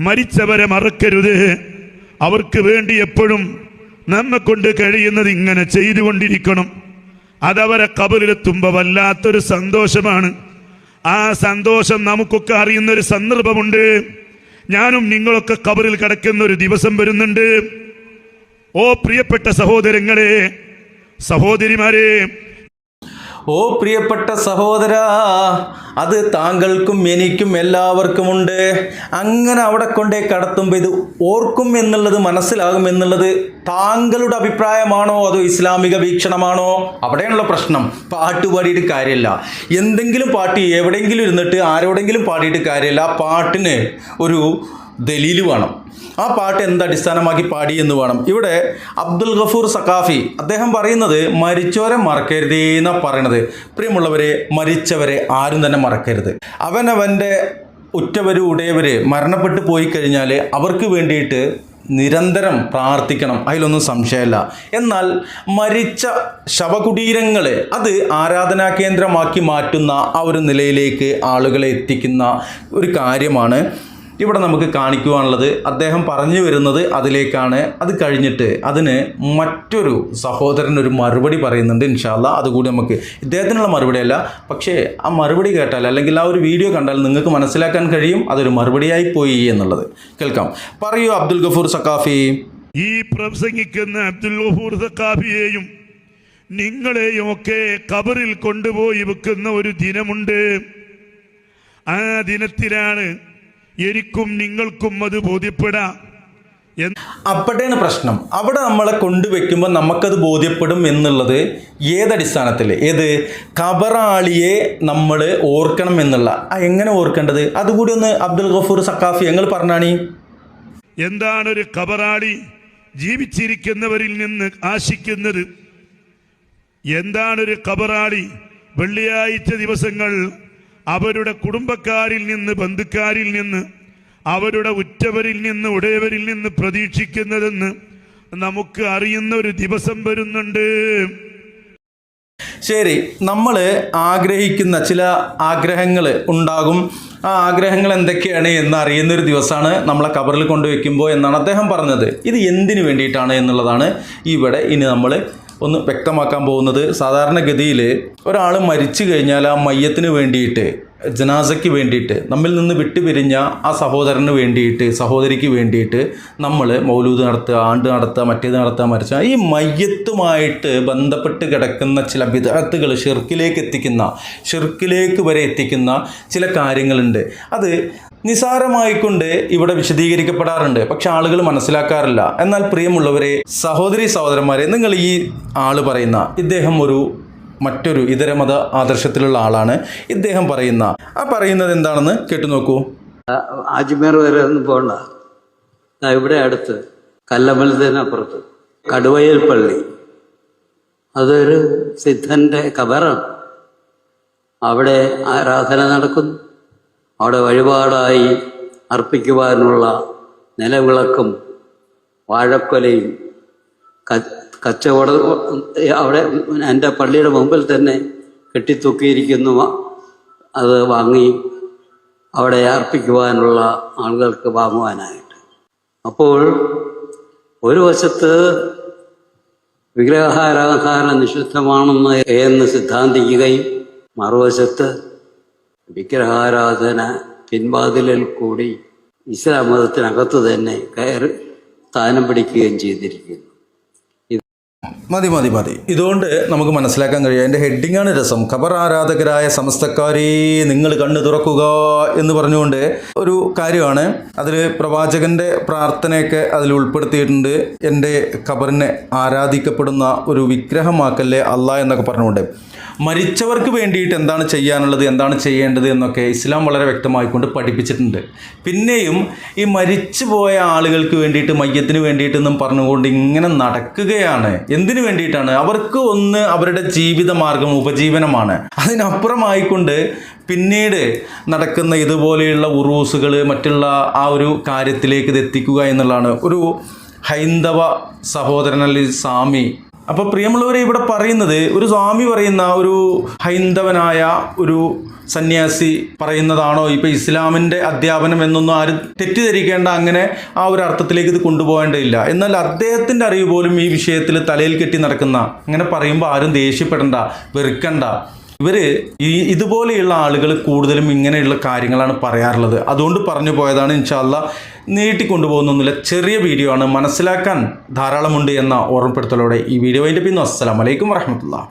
മരിച്ചവരെ മറക്കരുത്. അവർക്ക് വേണ്ടി എപ്പോഴും നമ്മെ കൊണ്ട് കഴിയുന്നത് ഇങ്ങനെ ചെയ്തുകൊണ്ടിരിക്കണം. അതവരെ ഖബറിലെത്തുമ്പോൾ വല്ലാത്തൊരു സന്തോഷമാണ്. ആ സന്തോഷം നമുക്കൊക്കെ അറിയുന്നൊരു സന്ദർഭമുണ്ട്. ഞാനും നിങ്ങളൊക്കെ ഖബറിൽ കിടക്കുന്ന ഒരു ദിവസം വരുന്നുണ്ട്. ഓ പ്രിയപ്പെട്ട സഹോദരങ്ങളെ, സഹോദരിമാരെ, ഓ പ്രിയപ്പെട്ട സഹോദര, അത് താങ്കൾക്കും എനിക്കും എല്ലാവർക്കുമുണ്ട്. അങ്ങനെ അവിടെ കൊണ്ടേ കടത്തുമ്പോൾ ഇത് ഓർക്കും എന്നുള്ളത്, മനസ്സിലാകും എന്നുള്ളത് താങ്കളുടെ അഭിപ്രായമാണോ അതോ ഇസ്ലാമിക വീക്ഷണമാണോ? അവിടെയുള്ള പ്രശ്നം. പാട്ട് പാടിയിട്ട് കാര്യമില്ല. എന്തെങ്കിലും പാട്ട് എവിടെയെങ്കിലും ഇരുന്നിട്ട് ആരോടെങ്കിലും പാടിയിട്ട് കാര്യമില്ല. ആ പാട്ടിന് ഒരു ദലീല് വേണം. ആ പാട്ട് എന്തടിസ്ഥാനമാക്കി പാടി എന്ന് വേണം. ഇവിടെ അബ്ദുൽ ഗഫൂർ സഖാഫി അദ്ദേഹം പറയുന്നത് മരിച്ചവരെ മറക്കരുതേ എന്നാണ് പറയണത്. പ്രിയമുള്ളവരെ, മരിച്ചവരെ ആരും തന്നെ മറക്കരുത്. അവനവൻ്റെ ഉറ്റവര് ഉടയവര് മരണപ്പെട്ടു പോയി കഴിഞ്ഞാൽ അവർക്ക് വേണ്ടിയിട്ട് നിരന്തരം പ്രാർത്ഥിക്കണം, അതിലൊന്നും സംശയമല്ല. എന്നാൽ മരിച്ച ശവകുടീരങ്ങൾ അത് ആരാധനാ കേന്ദ്രമാക്കി മാറ്റുന്ന ആ ഒരു നിലയിലേക്ക് ആളുകളെ എത്തിക്കുന്ന ഒരു കാര്യമാണ് ഇവിടെ നമുക്ക് കാണിക്കുവാനുള്ളത്. അദ്ദേഹം പറഞ്ഞു വരുന്നത് അതിലേക്കാണ്. അത് കഴിഞ്ഞിട്ട് അതിന് മറ്റൊരു സഹോദരൻ ഒരു മറുപടി പറയുന്നുണ്ട്. ഇൻഷാ അല്ലാഹ് അതുകൂടി നമുക്ക്, ഇദ്ദേഹത്തിനുള്ള മറുപടിയല്ല, പക്ഷേ ആ മറുപടി കേട്ടാൽ അല്ലെങ്കിൽ ആ ഒരു വീഡിയോ കണ്ടാൽ നിങ്ങൾക്ക് മനസ്സിലാക്കാൻ കഴിയും അതൊരു മറുപടിയായി പോയി എന്നുള്ളത്. കേൾക്കാം. പറയൂ അബ്ദുൽ ഗഫൂർ സഖാഫി. ഈ പ്രസംഗിക്കുന്ന അബ്ദുൽ ഗഫൂർ സഖാഫിയെയും നിങ്ങളെയും ഒക്കെ ഖബറിൽ കൊണ്ടുപോയി വെക്കുന്ന ഒരു ദിനമുണ്ട്. ആ ദിനത്തിലാണ് എനിക്കും നിങ്ങൾക്കും അത് ബോധ്യപ്പെടാം. അപ്പോഴാണ് പ്രശ്നം. അവിടെ നമ്മളെ കൊണ്ടുവയ്ക്കുമ്പോൾ നമുക്കത് ബോധ്യപ്പെടും എന്നുള്ളത് ഏതടിസ്ഥാനത്തിൽ? ഏത് ഖബറാളിയെ നമ്മൾ ഓർക്കണം എന്നുള്ള. എങ്ങനെ ഓർക്കേണ്ടത് അതുകൂടി ഒന്ന് അബ്ദുൽ ഗഫൂർ സഖാഫി ഞങ്ങൾ പറഞ്ഞാണി. എന്താണ് ഒരു ഖബറാളി ജീവിച്ചിരിക്കുന്നവരിൽ നിന്ന് ആശിക്കുന്നത്? എന്താണൊരു ഖബറാളി വെള്ളിയാഴ്ച ദിവസങ്ങൾ അവരുടെ കുടുംബക്കാരിൽ നിന്ന്, ബന്ധുക്കാരിൽ നിന്ന്, അവരുടെ ഉറ്റവരിൽ നിന്ന്, ഉടയവരിൽ നിന്ന് പ്രതീക്ഷിക്കുന്നതെന്ന് നമുക്ക് അറിയുന്ന ഒരു ദിവസം വരുന്നുണ്ട്. ശരി, നമ്മൾ ആഗ്രഹിക്കുന്ന ചില ആഗ്രഹങ്ങൾ ഉണ്ടാകും. ആ ആഗ്രഹങ്ങൾ എന്തൊക്കെയാണ് എന്ന് അറിയുന്നൊരു ദിവസമാണ് നമ്മളെ ഖബറിൽ കൊണ്ടുവയ്ക്കുമ്പോൾ എന്നാണ് അദ്ദേഹം പറഞ്ഞത്. ഇത് എന്തിനു വേണ്ടിയിട്ടാണ് എന്നുള്ളതാണ് ഇവിടെ ഇനി നമ്മൾ ഒന്ന് വ്യക്തമാക്കാൻ പോകുന്നത്. സാധാരണഗതിയിൽ ഒരാൾ മരിച്ചു കഴിഞ്ഞാൽ ആ മയ്യത്തിന് വേണ്ടിയിട്ട്, ജനാസയ്ക്ക് വേണ്ടിയിട്ട്, നമ്മിൽ നിന്ന് വിട്ടുപിരിഞ്ഞ ആ സഹോദരന് വേണ്ടിയിട്ട്, സഹോദരിക്ക് വേണ്ടിയിട്ട് നമ്മൾ മൗലൂദ് നടത്തുക, ആണ്ട് നടത്തുക, മറ്റേത് നടത്തുക, മരിച്ച ഈ മയ്യത്തുമായിട്ട് ബന്ധപ്പെട്ട് കിടക്കുന്ന ചില ബിദ്അത്തുകൾ, ഷിർക്കിലേക്ക് വരെ എത്തിക്കുന്ന ചില കാര്യങ്ങളുണ്ട്. അത് നിസാരമായിക്കൊണ്ട് ഇവിടെ വിശദീകരിക്കപ്പെടാറുണ്ട്, പക്ഷെ ആളുകൾ മനസ്സിലാക്കാറില്ല. എന്നാൽ പ്രിയമുള്ളവരെ, സഹോദരി സഹോദരന്മാരെ, നിങ്ങൾ ഈ ആൾ പറയുന്ന ഇദ്ദേഹം മറ്റൊരു ഇതര മത ആദർശത്തിലുള്ള ആളാണ്. ഇദ്ദേഹം പറയുന്നത് എന്താണെന്ന് കേട്ടു നോക്കൂ. അജ്മീർ വരെ ഒന്നും പോകണ്ട. ഇവിടെ അടുത്ത് കല്ലമ്പലത്തിനപ്പുറത്ത് കടുവയൽ പള്ളി, അതൊരു സിദ്ധന്റെ ഖബറാണ്. അവിടെ ആരാധന നടക്കുന്നു. അവിടെ വഴിപാടായി അർപ്പിക്കുവാനുള്ള നിലവിളക്കും വാഴക്കൊലയും കച്ചവടം അവിടെ എൻ്റെ പള്ളിയുടെ മുമ്പിൽ തന്നെ കെട്ടിത്തൂക്കിയിരിക്കുന്നു. അത് വാങ്ങി അവിടെ അർപ്പിക്കുവാനുള്ള ആളുകൾക്ക് വാങ്ങുവാനായിട്ട്. അപ്പോൾ ഒരു വശത്ത് വിഗ്രഹാരാധന നിഷിദ്ധമാണെന്ന് സിദ്ധാന്തിക്കുകയും മറുവശത്ത് വിഗ്രഹാരാധന പിൻവാതിലിൽ കൂടി ഇസ്ലാം മതത്തിനകത്ത് തന്നെ കയറി സ്ഥാനം പിടിക്കുകയും ചെയ്തിരിക്കുന്നു. മതി. ഇതുകൊണ്ട് നമുക്ക് മനസ്സിലാക്കാൻ കഴിയും. എൻ്റെ ഹെഡിങ്ങാണ് രസം. ഖബർ ആരാധകരായ സമസ്തക്കാരെ നിങ്ങൾ കണ്ണു തുറക്കുക എന്ന് പറഞ്ഞുകൊണ്ട് ഒരു കാര്യമാണ്. അതിൽ പ്രവാചകൻ്റെ പ്രാർത്ഥനയൊക്കെ അതിൽ ഉൾപ്പെടുത്തിയിട്ടുണ്ട്. എൻ്റെ ഖബറിനെ ആരാധിക്കപ്പെടുന്ന ഒരു വിഗ്രഹമാക്കല്ലേ അല്ലാഹ് എന്നൊക്കെ പറഞ്ഞുകൊണ്ട് മരിച്ചവർക്ക് വേണ്ടിയിട്ട് എന്താണ് ചെയ്യാനുള്ളത്, എന്താണ് ചെയ്യേണ്ടത് എന്നൊക്കെ ഇസ്ലാം വളരെ വ്യക്തമായിക്കൊണ്ട് പഠിപ്പിച്ചിട്ടുണ്ട്. പിന്നെയും ഈ മരിച്ചു പോയ ആളുകൾക്ക് വേണ്ടിയിട്ട്, മയ്യത്തിന് വേണ്ടിയിട്ടെന്നും പറഞ്ഞുകൊണ്ട് ഇങ്ങനെ നടക്കുകയാണ്. എന്തിനു വേണ്ടിയിട്ടാണ്? അവർക്ക് ഒന്ന് അവരുടെ ജീവിതമാർഗം, ഉപജീവനമാണ്. അതിനപ്പുറമായിക്കൊണ്ട് പിന്നീട് നടക്കുന്ന ഇതുപോലെയുള്ള ഉറൂസുകൾ, മറ്റുള്ള ആ ഒരു കാര്യത്തിലേക്ക് ഇത് എത്തിക്കുക എന്നുള്ളതാണ്. ഒരു ഹൈന്ദവ സഹോദരൻ അല്ലെങ്കിൽ സ്വാമി അപ്പോൾ പ്രിയമുള്ളവരെ, ഇവിടെ പറയുന്നത് ഒരു സ്വാമി പറയുന്ന ഒരു ഹൈന്ദവനായ ഒരു സന്യാസി പറയുന്നതാണോ ഇപ്പോൾ ഇസ്ലാമിൻ്റെ അധ്യാപനം എന്നൊന്നും ആരും തെറ്റിദ്ധരിക്കേണ്ട, അങ്ങനെ ആ ഒരു അർത്ഥത്തിലേക്ക് ഇത് കൊണ്ടുപോകേണ്ടതില്ല. എന്നാൽ അദ്ദേഹത്തിൻ്റെ അറിവ് പോലും ഈ വിഷയത്തിൽ തലയിൽ കെട്ടി നടക്കുന്ന, അങ്ങനെ പറയുമ്പോൾ ആരും ദേഷ്യപ്പെടണ്ട, വെറുക്കണ്ട. ഇതുപോലെയുള്ള ആളുകൾ കൂടുതലും ഇങ്ങനെയുള്ള കാര്യങ്ങളാണ് പറയാറുള്ളത്. അതുകൊണ്ട് പറഞ്ഞു പോയതാണ്. ഇൻഷാ അല്ലാഹ് നീട്ടിക്കൊണ്ടുപോകുന്നൊന്നുമില്ല, ചെറിയ വീഡിയോ ആണ്, മനസ്സിലാക്കാൻ ധാരാളമുണ്ട് എന്ന ഓർമ്മപ്പെടുത്തലോടെ ഈ വീഡിയോ അതിൻ്റെ പിന്നെ. അസ്സലാമു അലൈക്കും വറഹ്മത്തുള്ളാഹി.